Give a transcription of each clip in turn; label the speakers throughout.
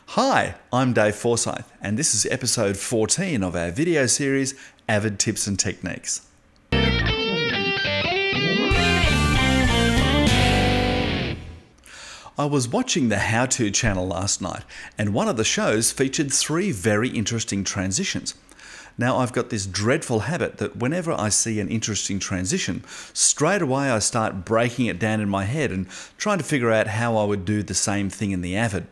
Speaker 1: Hi, I'm Dave Forsyth, and this is episode 14 of our video series, Avid Tips and Techniques. I was watching the How To channel last night, and one of the shows featured 3 very interesting transitions. Now, I've got this dreadful habit that whenever I see an interesting transition, straight away I start breaking it down in my head and trying to figure out how I would do the same thing in the Avid.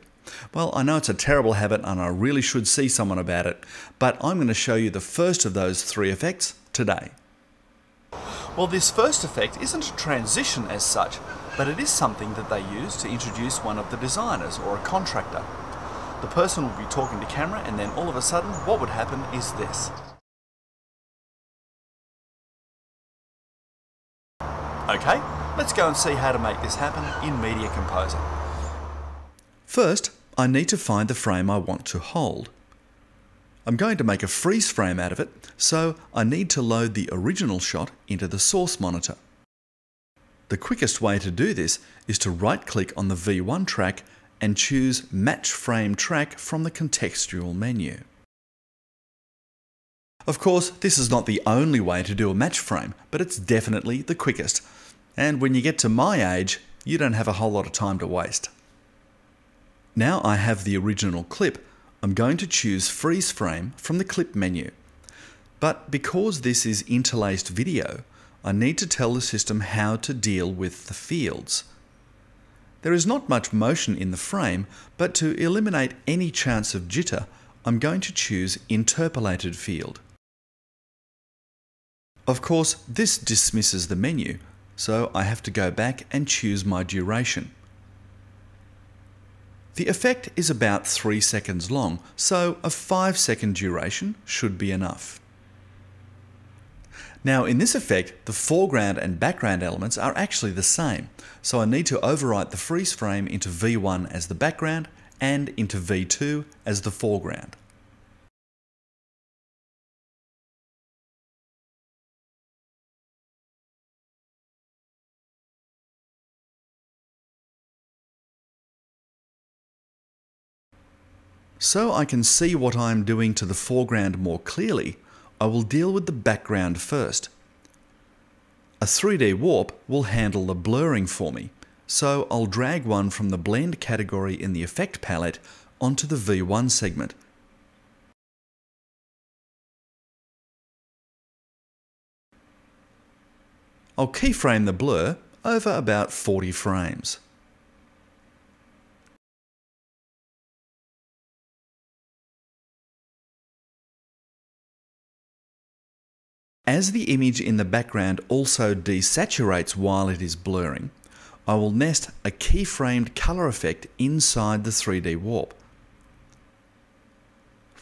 Speaker 1: Well, I know it's a terrible habit and I really should see someone about it, but I'm going to show you the first of those 3 effects today. Well, this first effect isn't a transition as such, but it is something that they use to introduce one of the designers or a contractor. The person will be talking to camera, and then all of a sudden what would happen is this. Okay, let's go and see how to make this happen in Media Composer. First, I need to find the frame I want to hold. I'm going to make a freeze frame out of it, so I need to load the original shot into the source monitor. The quickest way to do this is to right-click on the V1 track and choose Match Frame Track from the contextual menu. Of course, this is not the only way to do a match frame, but it's definitely the quickest. And when you get to my age, you don't have a whole lot of time to waste. Now I have the original clip, I'm going to choose Freeze Frame from the Clip menu. But because this is interlaced video, I need to tell the system how to deal with the fields. There is not much motion in the frame, but to eliminate any chance of jitter, I'm going to choose Interpolated Field. Of course, this dismisses the menu, so I have to go back and choose my duration. The effect is about 3 seconds long, so a 5-second duration should be enough. Now in this effect, the foreground and background elements are actually the same, so I need to overwrite the freeze frame into V1 as the background and into V2 as the foreground. So I can see what I am doing to the foreground more clearly, I will deal with the background first. A 3D warp will handle the blurring for me, so I'll drag one from the blend category in the effect palette onto the V1 segment. I'll keyframe the blur over about 40 frames. As the image in the background also desaturates while it is blurring, I will nest a keyframed color effect inside the 3D warp.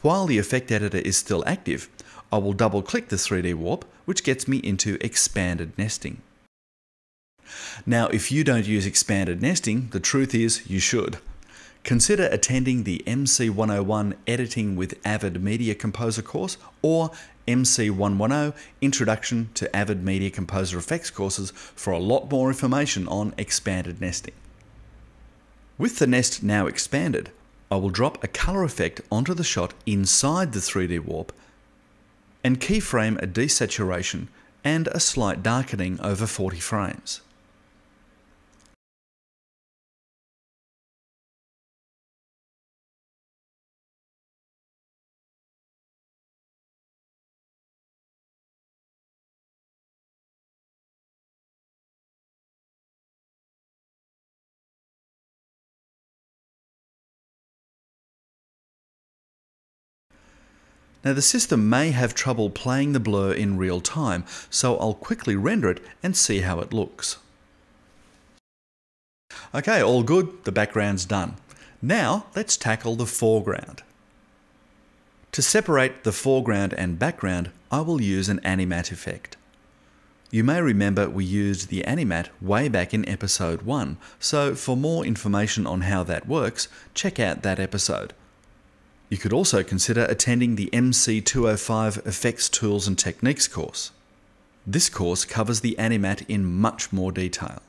Speaker 1: While the effect editor is still active, I will double-click the 3D warp, which gets me into expanded nesting. Now, if you don't use expanded nesting, the truth is you should. Consider attending the MC101 Editing with Avid Media Composer course or MC110 Introduction to Avid Media Composer Effects courses for a lot more information on expanded nesting. With the nest now expanded, I will drop a color effect onto the shot inside the 3D warp and keyframe a desaturation and a slight darkening over 40 frames. Now the system may have trouble playing the blur in real time, so I'll quickly render it and see how it looks. Okay, all good, the background's done. Now let's tackle the foreground. To separate the foreground and background, I will use an Animatte effect. You may remember we used the Animatte way back in episode 1, so for more information on how that works, check out that episode. You could also consider attending the MC205 Effects Tools and Techniques course. This course covers the Animatte in much more detail.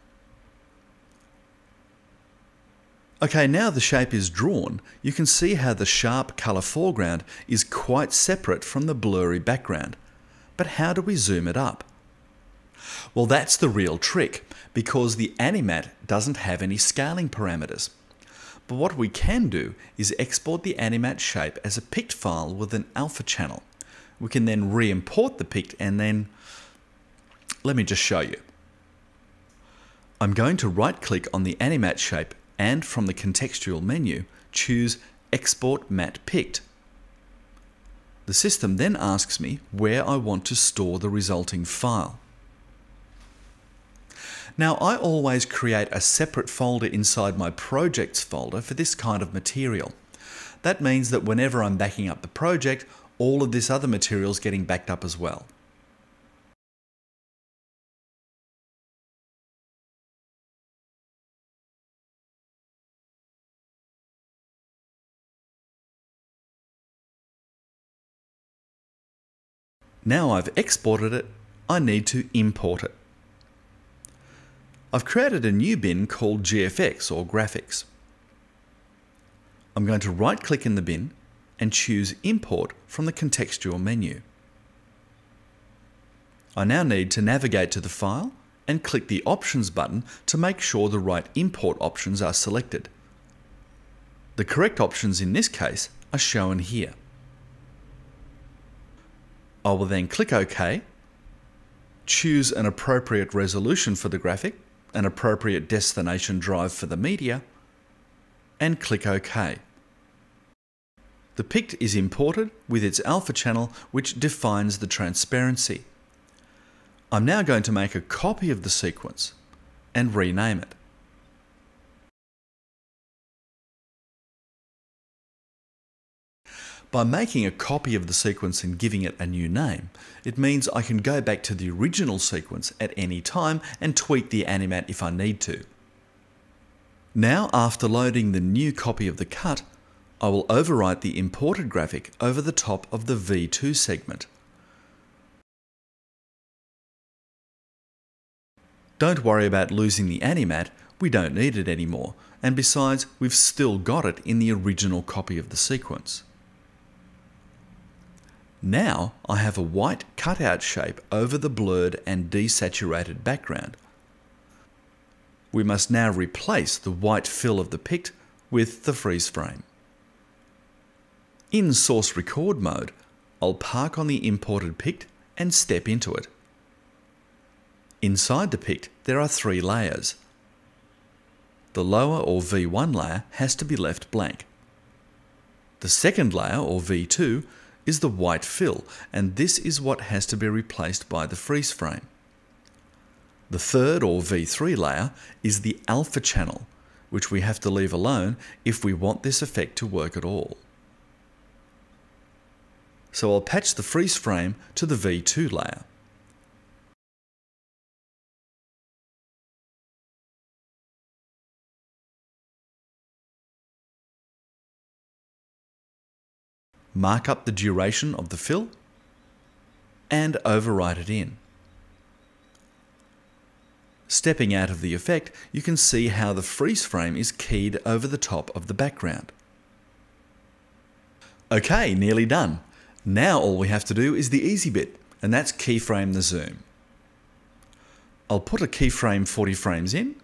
Speaker 1: Okay, now the shape is drawn, you can see how the sharp colour foreground is quite separate from the blurry background. But how do we zoom it up? Well, that's the real trick, because the Animatte doesn't have any scaling parameters. But what we can do is export the Animatte shape as a pict file with an alpha channel. We can then re-import the pict and then... let me just show you. I'm going to right-click on the Animatte shape and from the contextual menu, choose Export Matte Pict. The system then asks me where I want to store the resulting file. Now, I always create a separate folder inside my projects folder for this kind of material. That means that whenever I'm backing up the project, all of this other material is getting backed up as well. Now I've exported it, I need to import it. I've created a new bin called GFX or Graphics. I'm going to right-click in the bin and choose Import from the contextual menu. I now need to navigate to the file and click the Options button to make sure the right import options are selected. The correct options in this case are shown here. I will then click OK, choose an appropriate resolution for the graphic, an appropriate destination drive for the media, and click OK. The pict is imported with its alpha channel, which defines the transparency. I'm now going to make a copy of the sequence and rename it. By making a copy of the sequence and giving it a new name, it means I can go back to the original sequence at any time and tweak the Animatte if I need to. Now, after loading the new copy of the cut, I will overwrite the imported graphic over the top of the V2 segment. Don't worry about losing the Animatte, we don't need it anymore, and besides, we've still got it in the original copy of the sequence. Now I have a white cutout shape over the blurred and desaturated background. We must now replace the white fill of the pict with the freeze frame. In Source Record mode, I'll park on the imported pict and step into it. Inside the pict there are 3 layers. The lower or V1 layer has to be left blank. The second layer or V2 is the white fill, and this is what has to be replaced by the freeze frame. The third or V3 layer is the alpha channel, which we have to leave alone if we want this effect to work at all. So I'll patch the freeze frame to the V2 layer. Mark up the duration of the fill and overwrite it in. Stepping out of the effect, you can see how the freeze frame is keyed over the top of the background. Okay, nearly done. Now all we have to do is the easy bit, and that's keyframe the zoom. I'll put a keyframe 40 frames in,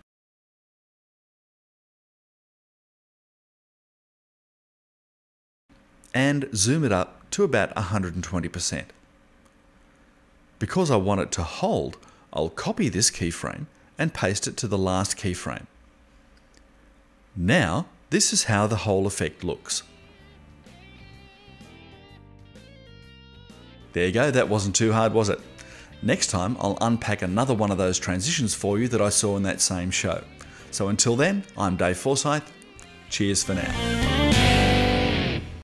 Speaker 1: and zoom it up to about 120%. Because I want it to hold, I'll copy this keyframe and paste it to the last keyframe. Now, this is how the whole effect looks. There you go, that wasn't too hard, was it? Next time, I'll unpack another one of those transitions for you that I saw in that same show. So until then, I'm Dave Forsyth. Cheers for now.